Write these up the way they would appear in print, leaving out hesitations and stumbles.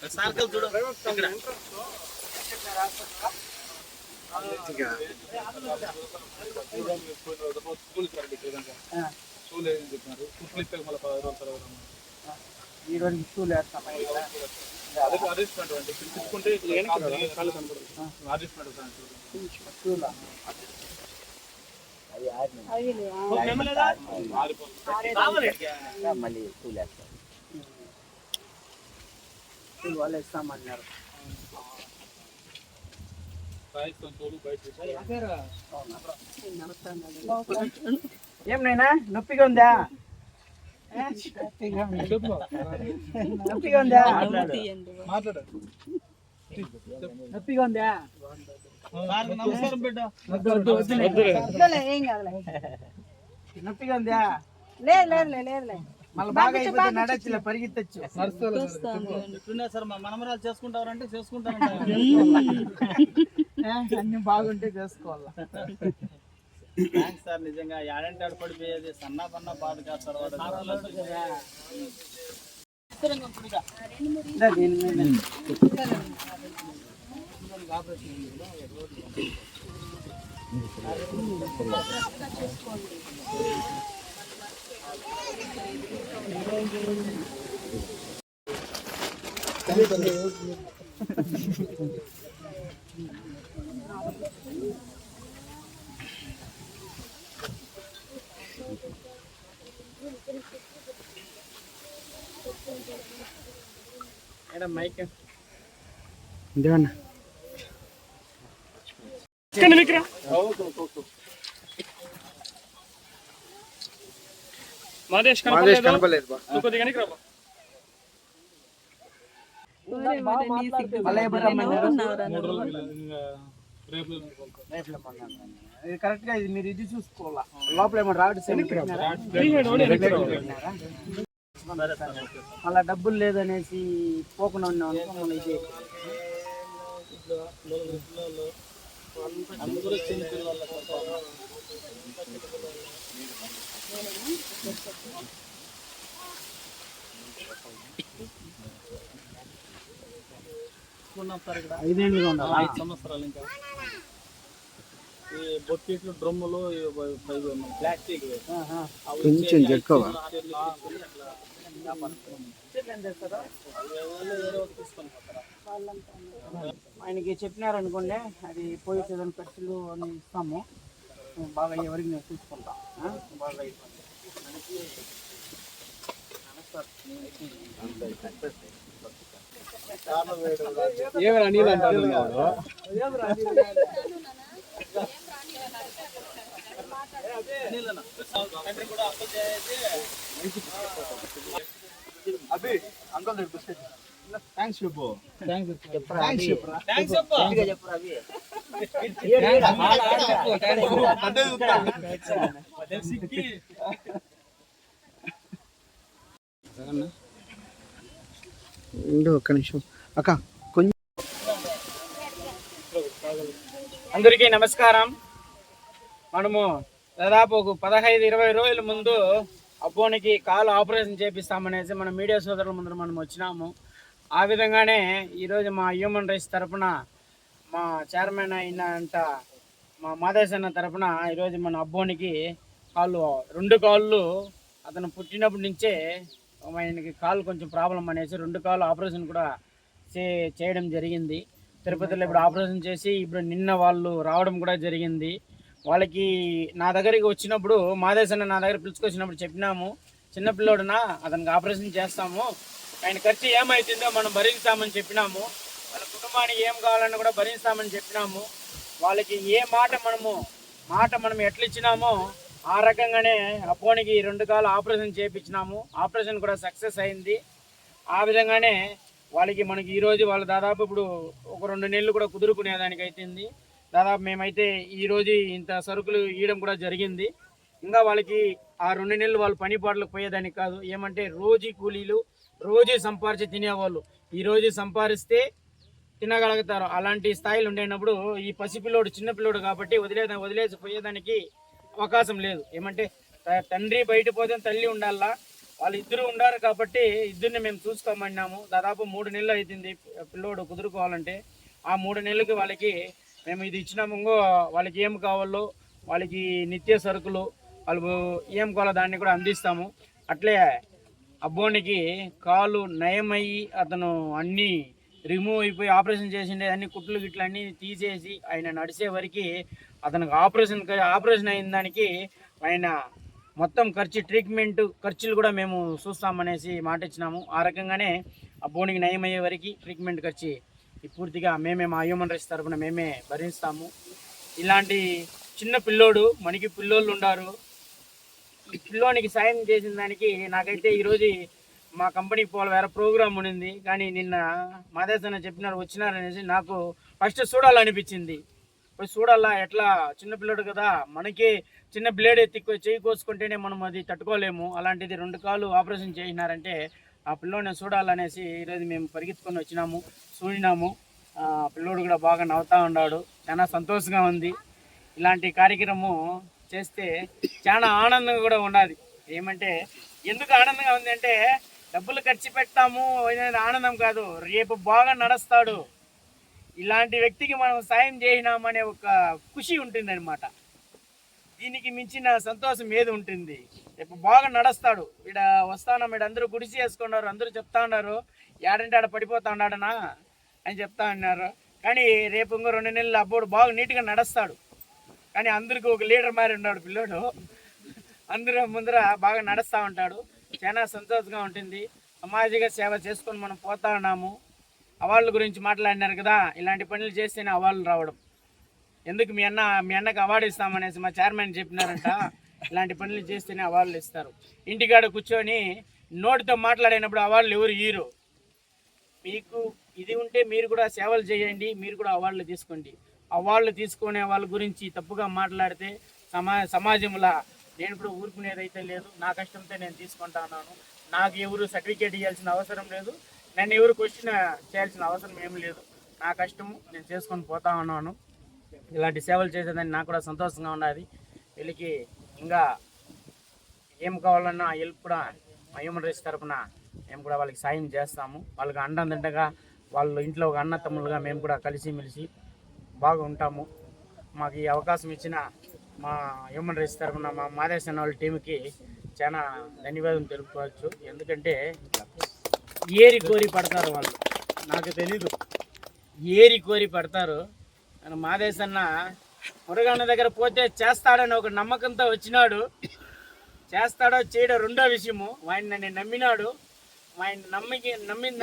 ఈ రోజు స్కూల్ వేస్తాం మళ్ళీ స్కూల్ వేస్తాం వాళ్ళు ఇస్తామన్నారు. ఏమైనా నొప్పిగా ఉందా? నొప్పిగా ఉందా? నొప్పిగా ఉందా? నొప్పిగా ఉందా? లేదు మళ్ళీ బాగా అయిపోతే నడచ్చు, పరిగెత్తచ్చు. సార్ మా మనమరాలు చేసుకుంటారంటే చేసుకుంటారు. అన్ని బాగుంటే చేసుకోవాలా. సార్ నిజంగా ఏడంటే పడిపోయేది సన్నా పన్నా బాధ కాదు సార్. మైక్ కనపలేదు. కరెక్ట్ గా మీరు ఇది చూసుకోవాలా. లోపల ఏమో రాడ్ అలా డబ్బులు లేదనేసి పోకుండా ఉన్నాం అనుకో. మన ఇది సార్ ఇక్కడ 5 ఏళ్ళుగా ఉండాలి. 5 సంవత్సరాలు. ఇంకా ఈ బొట్టిట్లు డ్రమ్ములు ప్లాస్టిక్ కొంచెం జట్టుకోవా. ఆయనకి చెప్పినారనుకోండి, అది పోయి ఏదైనా ఖర్చులు అని ఇస్తాము. బాగా ఎవరికి నేను చూసుకుంటా. బాగా ఏమైనా నీళ్ళు అంటారు. అభి అంకల్ థ్యాంక్స్ చెప్పు. ఒక్క నిమిషం అక్క. అందరికీ నమస్కారం. మనము దాదాపు ఒక 15-20 రోజుల ముందు అబ్బోనికి కాలు ఆపరేషన్ చేపిస్తామనేసి మన మీడియా సోదరుల ముందు మనం వచ్చినాము. ఆ విధంగానే ఈరోజు మా హ్యూమన్ రైట్స్ తరఫున మా చైర్మన్ అయినంట మా మాదేశ్ అన్న తరఫున ఈరోజు మన అబ్బోనికి రెండు కాళ్ళు అతను పుట్టినప్పటి నుంచే ఆయనకి కాళ్ళు కొంచెం ప్రాబ్లం అనేసి 2 కాళ్ళు ఆపరేషన్ కూడా చేయడం జరిగింది. తిరుపతిలో ఇప్పుడు ఆపరేషన్ చేసి ఇప్పుడు నిన్న వాళ్ళు రావడం కూడా జరిగింది. వాళ్ళకి నా దగ్గరికి వచ్చినప్పుడు మాదేశ్ అన్న నా దగ్గర పిలుచుకొచ్చినప్పుడు చెప్పినాము, చిన్నపిల్లోడునా అతనికి ఆపరేషన్ చేస్తాము, ఆయన ఖర్చు ఏమవుతుందో మనం భరించామని చెప్పినాము. వాళ్ళ కుటుంబానికి ఏం కావాలన్నా కూడా భరిస్తామని చెప్పినాము. వాళ్ళకి ఏ మాట మనం ఎట్లా ఇచ్చినామో ఆ రకంగానే అపోనికి 2 కాళ్ళు ఆపరేషన్ చేయించినాము. ఆపరేషన్ కూడా సక్సెస్ అయింది. ఆ విధంగానే మనకి ఈరోజు వాళ్ళు దాదాపు ఇప్పుడు ఒక 2 నెలలు కూడా కుదురుకునేదానికి అవుతుంది. దాదాపు మేమైతే ఈరోజు ఇంత సరుకులు ఇవ్వడం కూడా జరిగింది. ఇంకా వాళ్ళకి ఆ 2 నెలలు వాళ్ళు పని పాటలకు పోయేదానికి కాదు. ఏమంటే రోజు కూలీలు, రోజు సంపాదించి తినేవాళ్ళు. ఈరోజు సంపాదిస్తే తినగలుగుతారు. అలాంటి స్థాయిలో ఉండేటప్పుడు ఈ పసిపిల్లోడు చిన్నపిల్లోడు కాబట్టి వదిలేసి పోయేదానికి అవకాశం లేదు. ఏమంటే తండ్రి బయట పోతే తల్లి ఉండాలా, వాళ్ళు ఇద్దరు ఉండారు కాబట్టి ఇద్దరిని మేము చూసుకోమన్నాము. దాదాపు 3 నెలలు అవుతుంది పిల్లోడు కుదురుకోవాలంటే. ఆ 3 నెలలకి వాళ్ళకి మేము ఇది ఇచ్చినాము. ఇంకో వాళ్ళకి ఏం కావాలో వాళ్ళకి నిత్య సరుకులు వాళ్ళు ఏం కావాలో దాన్ని కూడా అందిస్తాము. అట్లే అబ్బోనికి కాలు నయమయ్యి అతను అన్నీ రిమూవ్ అయిపోయి ఆపరేషన్ చేసిండే అన్ని కుట్లు గిట్లు అన్నీ తీసేసి ఆయన నడిచే వరకు అతనికి ఆపరేషన్ అయిన దానికి ఆయన మొత్తం ట్రీట్మెంట్ ఖర్చులు కూడా మేము చూస్తామనేసి మాట ఇచ్చినాము. ఆ రకంగానే అబ్బోనికి నయమయ్యే వరకు ట్రీట్మెంట్ ఖర్చు పూర్తిగా మేమే మా హ్యూమన్ రైట్స్ తరఫున మేమే భరిస్తాము. ఇలాంటి చిన్న పిల్లోడు మనకి పిల్లోళ్ళు ఉండారు. ఈ పిల్లోనికి సాయం చేసిన దానికి నాకైతే ఈరోజు మా కంపెనీకి పోవాలి, వేరే ప్రోగ్రామ్ ఉండింది. కానీ నిన్న మాదేశన్న చెప్పినారు వచ్చినారనేసి నాకు ఫస్ట్ చూడాలనిపించింది. పోయి చూడాలా, ఎట్లా చిన్నపిల్లడు కదా, మనకి చిన్న బ్లేడ్ ఎత్తి చేయి కోసుకుంటేనే మనం అది తట్టుకోలేము. అలాంటిది 2 కాళ్ళు ఆపరేషన్ చేసినారంటే ఆ పిల్లోడిని చూడాలనేసి ఈరోజు మేము పరిగెత్తుకొని వచ్చినాము, చూడినాము. పిల్లోడు కూడా బాగా నవ్వుతూ ఉన్నాడు, చాలా సంతోషంగా ఉంది. ఇలాంటి కార్యక్రమం చేస్తే చాలా ఆనందంగా కూడా ఉన్నది. ఏమంటే ఎందుకు ఆనందంగా ఉంది అంటే డబ్బులు ఖర్చు పెడతాము అనేది ఆనందం కాదు, రేపు బాగా నడుస్తాడు, ఇలాంటి వ్యక్తికి మనం సాయం చేసినామనే ఒక ఖుషి ఉంటుంది అనమాట. దీనికి మించిన సంతోషం ఏది ఉంటుంది? రేపు బాగా నడుస్తాడు, ఇక్కడ వస్తాను మీరు అందరూ గుడిసి చేసుకున్నారు, అందరూ చెప్తా ఉన్నారు ఏడంటే ఆడ పడిపోతా ఉన్నాడనా అని చెప్తా ఉన్నారు. కానీ రేపు ఇంకో 2 నెలలు అబ్బోడు బాగా నీట్గా నడుస్తాడు. కానీ అందరికి ఒక లీడర్ మారి ఉన్నాడు పిల్లోడు, అందరూ ముందర బాగా నడుస్తూ ఉంటాడు. చాలా సంతోషంగా ఉంటుంది. సమాజిక సేవ చేసుకొని మనం పోతా ఉన్నాము. అవార్డుల గురించి మాట్లాడినారు కదా, ఇలాంటి పనులు చేస్తేనే అవార్డులు రావడం. ఎందుకు మీ అన్నకు అవార్డు ఇస్తామనేసి మా చైర్మన్ చెప్పినారంట. ఇలాంటి పనులు చేస్తేనే అవార్డులు ఇస్తారు. ఇంటికాడ కూర్చొని నోటితో మాట్లాడినప్పుడు అవార్డులు ఎవరు ఇయ్యరు. మీకు ఇది ఉంటే మీరు కూడా సేవలు చేయండి, మీరు కూడా అవార్డులు తీసుకోండి. అవార్డులు తీసుకునే వాళ్ళ గురించి తప్పుగా మాట్లాడితే సమాజంలో నేను ఇప్పుడు ఊరుకునేదైతే లేదు. నా కష్టంతో నేను తీసుకుంటా ఉన్నాను. నాకు ఎవరు సర్టిఫికేట్ ఇవ్వాల్సిన అవసరం లేదు, నన్ను ఎవరు క్వశ్చన్ చేయాల్సిన అవసరం ఏం లేదు. నా కష్టము నేను చేసుకొని పోతా ఉన్నాను. ఇలాంటి సేవలు చేసేదాన్ని నాకు కూడా సంతోషంగా ఉన్నది. వీళ్ళకి ఇంకా ఏం కావాలన్నా హెల్ప్ కూడా మా హ్యూమన్ రైట్స్ తరఫున మేము కూడా వాళ్ళకి సాయం చేస్తాము. వాళ్ళకి అండదండగా వాళ్ళ ఇంట్లో ఒక అన్న తమ్ములుగా మేము కూడా కలిసిమెలిసి బాగా ఉంటాము. మాకు ఈ అవకాశం ఇచ్చిన మా హ్యూమన్ రైట్స్ తరఫున మా మాదేశన్న వాళ్ళ టీంకి చాలా ధన్యవాదం తెలుపుకోవచ్చు. ఎందుకంటే ఏరి కోరి పడతారు వాళ్ళు, నాకు తెలీదు, ఏరి కోరి పడతారు. మాదేశన్న మురగన్న దగ్గర పోతే చేస్తాడని ఒక నమ్మకంతో వచ్చినాడు. చేస్తాడో చేయడో రెండో విషయము. ఆయన నన్ను నమ్మినాడు. ఆయన నమ్మిన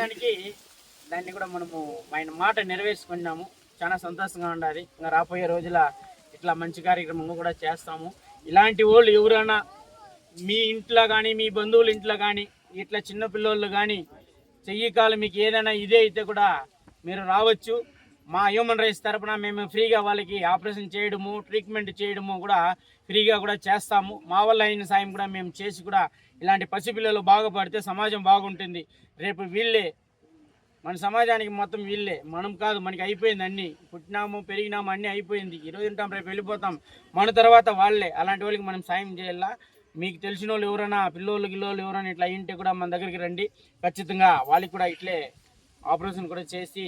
దాన్ని కూడా మనము ఆయన మాట నెరవేర్చుకున్నాము. చాలా సంతోషంగా ఉండాలి. ఇంకా రాబోయే రోజుల ఇట్లా మంచి కార్యక్రమం కూడా చేస్తాము. ఇలాంటి వాళ్ళు ఎవరైనా మీ ఇంట్లో కానీ మీ బంధువుల ఇంట్లో కానీ ఇట్లా చిన్నపిల్లలు కానీ చెయ్యి కాలు మీకు ఏదైనా ఇదే అయితే కూడా మీరు రావచ్చు. మా హ్యూమన్ రైట్స్ తరఫున మేము ఫ్రీగా వాళ్ళకి ఆపరేషన్ చేయడము, ట్రీట్మెంట్ చేయడము కూడా ఫ్రీగా కూడా చేస్తాము. మా వల్ల అయిన సాయం కూడా మేము చేసి కూడా ఇలాంటి పసిపిల్లలు బాగుపడితే సమాజం బాగుంటుంది. రేపు వీళ్ళే మన సమాజానికి మొత్తం వీళ్ళే, మనం కాదు. మనకి అయిపోయింది, అన్నీ పుట్టినాము పెరిగినాము అన్నీ అయిపోయింది. ఈరోజు ఉంటాం రేపు వెళ్ళిపోతాం, మన తర్వాత వాళ్ళే. అలాంటి వాళ్ళకి మనం సాయం చేయాలా. మీకు తెలిసిన వాళ్ళు ఎవరైనా పిల్లోళ్ళు ఎవరైనా ఇట్లా అయ్యింటే కూడా మన దగ్గరికి రండి. ఖచ్చితంగా వాళ్ళకి కూడా ఇట్లే ఆపరేషన్ కూడా చేసి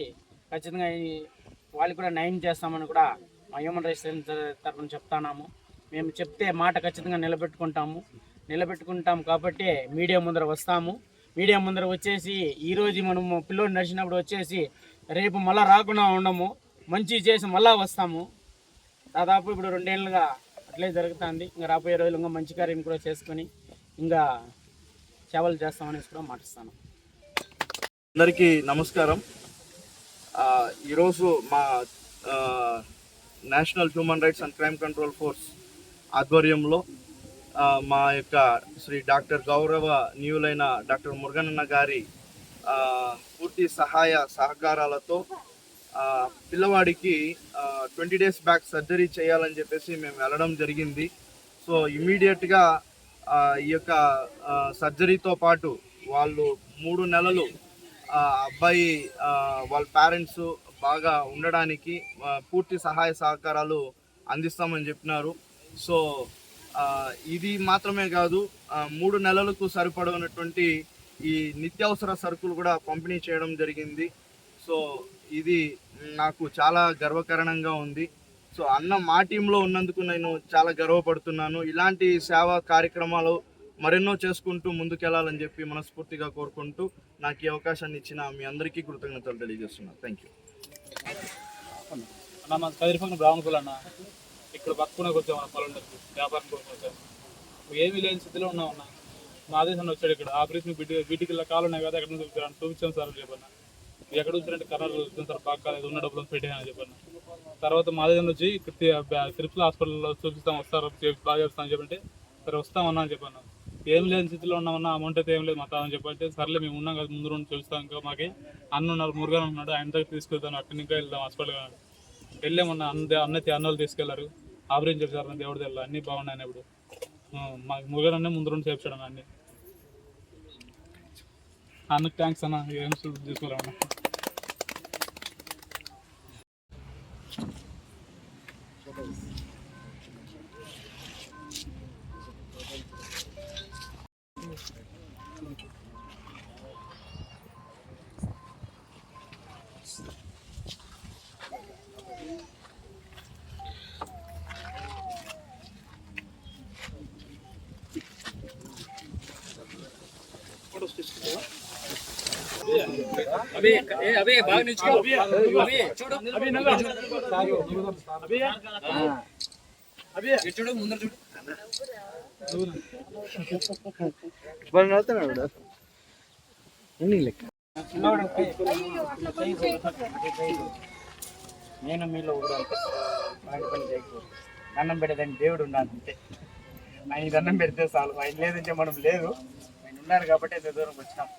ఖచ్చితంగా వాళ్ళకి కూడా నయం చేస్తామని కూడా మా హ్యూమన్ రైట్స్ తరఫున చెప్తున్నాము. మేము చెప్తే మాట ఖచ్చితంగా నిలబెట్టుకుంటాం కాబట్టి మీడియా ముందర వస్తాము. మీడియా ముందర వచ్చేసి ఈరోజు మనము పిల్లోడు నడిచినప్పుడు వచ్చేసి రేపు మళ్ళీ రాకుండా ఉండము, మంచి చేసి మళ్ళీ వస్తాము. దాదాపు ఇప్పుడు 2 ఏళ్ళుగా అట్లే జరుగుతుంది. ఇంకా రాబోయే రోజులు ఇంకా మంచి కార్యం కూడా చేసుకొని ఇంకా సేవలు చేస్తామనేసి కూడా మాటిస్తాను. అందరికీ నమస్కారం. ఈరోజు మా national human rights and crime control force ఆధ్వర్యంలో మా యొక్క శ్రీ డాక్టర్ గౌరవ నీయులైన డాక్టర్ మురుగనన్న గారి పూర్తి సహాయ సహకారాలతో పిల్లవాడికి 20 days బ్యాక్ సర్జరీ చేయాలని చెప్పేసి మేము వెళ్ళడం జరిగింది. సో ఇమీడియట్గా ఈ యొక్క సర్జరీతో పాటు వాళ్ళు 3 నెలలు అబ్బాయి వాళ్ళ పేరెంట్స్ బాగా ఉండడానికి పూర్తి సహాయ సహకారాలు అందిస్తామని చెప్పినారు. సో ఇది మాత్రమే కాదు, 3 నెలలకు సరిపడినటువంటి ఈ నిత్యావసర సరుకులు కూడా పంపిణీ చేయడం జరిగింది. సో ఇది నాకు చాలా గర్వకారణంగా ఉంది. సో అన్న మా టీంలో ఉన్నందుకు నేను చాలా గర్వపడుతున్నాను. ఇలాంటి సేవా కార్యక్రమాలు మరెన్నో చేసుకుంటూ ముందుకెళ్లాలని చెప్పి మనస్ఫూర్తిగా కోరుకుంటూ నాకు ఈ అవకాశాన్ని ఇచ్చిన మీ అందరికీ కృతజ్ఞతలు తెలియజేస్తున్నాను. Thank you. అన్న మా కదిరిపక్కన బ్రాహ్మణులు అన్న, ఇక్కడ పక్కనే వచ్చాం అన్న, పొలం వ్యాపారం కోసం వచ్చాము. ఏమీ లేని స్థితిలో ఉన్నామన్నా. మా ఆదేశం వచ్చాడు ఇక్కడ ఆపరేషన్ వీటికి కాలు ఉన్నాయి కదా, ఎక్కడ నుంచి చూపించాం సార్ అని చెప్పన్న. ఎక్కడ చూసారంటే కర్నూలు చూసాం సార్, బాగా ఉన్న డబ్బులు పెట్టాను చెప్పన్న. తర్వాత మా ఆదేశం వచ్చి తిరుపతి హాస్పిటల్లో చూపిస్తాం, వస్తారు బాగా చేస్తామని చెప్పంటే సరే వస్తామన్నా అని చెప్పాను. ఏం లేని స్థితిలో ఉన్నామన్నా, అమౌంట్ అయితే ఏం లేదు మా తాను చెప్పంటే సర్లే మేము ఉన్నాం కదా ముందు రెండు చూపిస్తాం, ఇంకా మాకు అన్న ఉన్నారు మురుగన్ ఉన్నాడు, ఆయన దగ్గర తీసుకెళ్తాను, అక్కడి ఇంకా వెళ్దాం హాస్పిటల్ వెళ్ళామన్నా. అన్నోళ్ళు తీసుకెళ్లారు, ఆపరేషన్ చేశారు, దేవుడి తెల్ల అన్నీ బాగున్నాయి. ఇప్పుడు మాకు మురుగన్ అన్నీ ముందు రెండు చేపించాడు అన్న. అన్ని అన్నకు థ్యాంక్స్ అన్న, ఏం తీసుకోవాలన్నా. అభి బాగా నిల్చుకో, అభి చూడు, అభి చూడు ముందర చూడు. నేను మీలో కూడా పని చేయకూడదు. దండం పెడేదాన్ని దేవుడు ఉన్నాడు అంతే. ఆయన దండం పెడితే చాలు, ఆయన లేదంటే మనం లేదు. ఆయన ఉన్నారు కాబట్టి ఎంత దూరం వచ్చినాం.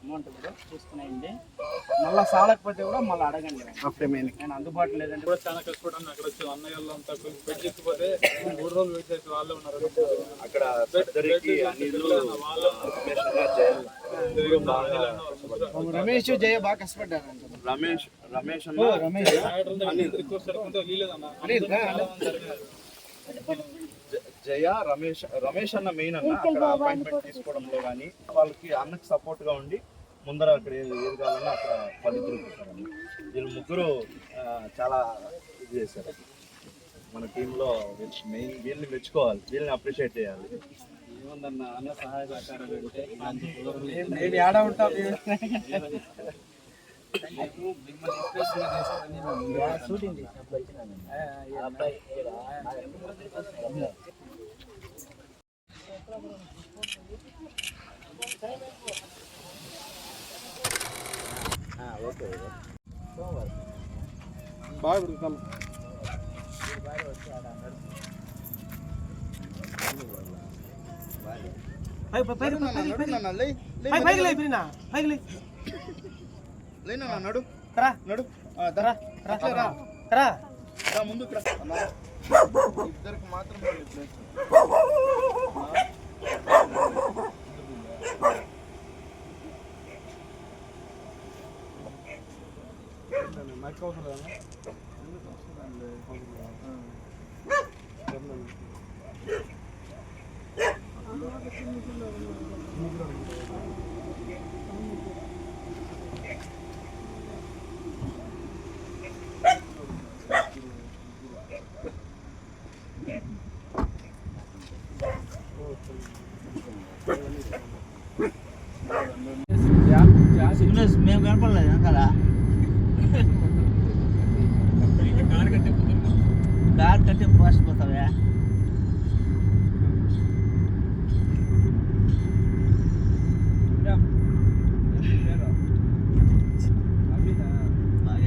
అమౌంట్ కూడా చూసుకున్నాయండి, మళ్ళీ సాలకపోతే కూడా మళ్ళీ అడగండి. నేను అందుబాటులో లేదంటే కూడా చాలా కష్టపడ్డాను. అక్కడ వచ్చి అన్నయ్యలు అంతా బెడ్ చెక్కిపోతే 3 రోజులు వెయిట్ చేసి వాళ్ళే ఉన్నారు అక్కడ. రమేష్ జయ బాగా కష్టపడ్డారు. రమేష్ జయ రమేష్ అన్న మెయిన్ అన్న అక్కడ అపాయింట్మెంట్ తీసుకోవడంలో కానీ వాళ్ళకి అన్నకి సపోర్ట్ గా ఉండి ముందర అక్కడ ఏది కావాలన్నా అక్కడ వాళ్ళిద్దరు కూర్చోండి. వీళ్ళు ముగ్గురు చాలా ఇది చేశారు. మన టీంలో మెయిన్ వీళ్ళని మెచ్చుకోవాలి, వీళ్ళని అప్రిషియేట్ చేయాలి. ఏముందన్న అన్న సహాయ సహకారాలు అంటే నేను ఏడా ఉంటా షూటింగ్ ఓకే బాగా పెరుగుతాం. ముందుకు ఇద్దరికి మాత్రం మేము కనపడలేదు కదా, కార్ కట్టి ఫాస్ట్ పోతావా?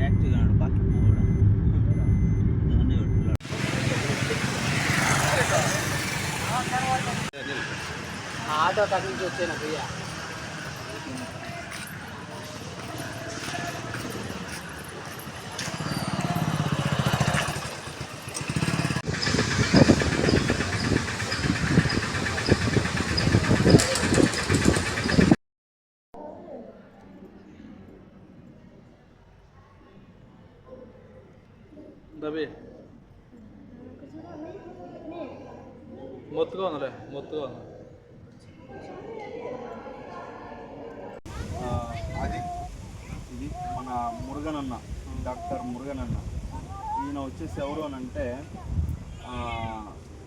యాక్టివ్గా బాగా పోవడం ఆటో తగ్గించి వచ్చాను భయ్యా. దబే మొత్తుగా ఉందిలే, మొత్తుగా ఉంది. అది ఇది మన మురుగనన్న, డాక్టర్ మురుగనన్న. ఈయన వచ్చేసి ఎవరు అని అంటే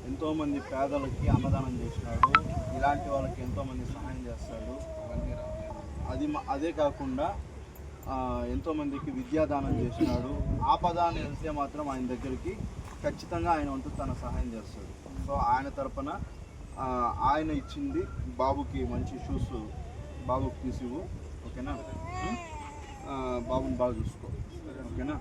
ఎంతోమంది పేదలకి అన్నదానం చేసినాడు, ఇలాంటి వాళ్ళకి ఎంతోమంది సహాయం చేస్తాడు. అదే కాకుండా ఎంతోమందికి విద్యాదానం చేసినాడు. ఆపద అని వెళ్తే మాత్రం ఆయన దగ్గరికి ఖచ్చితంగా ఆయన వంతు తన సహాయం చేస్తాడు. సో ఆయన తరపున ఆయన ఇచ్చింది బాబుకి మంచి షూస్ బాబుకి తీసివు, ఓకేనా? బాబుని బాగా చూసుకో, ఓకేనా?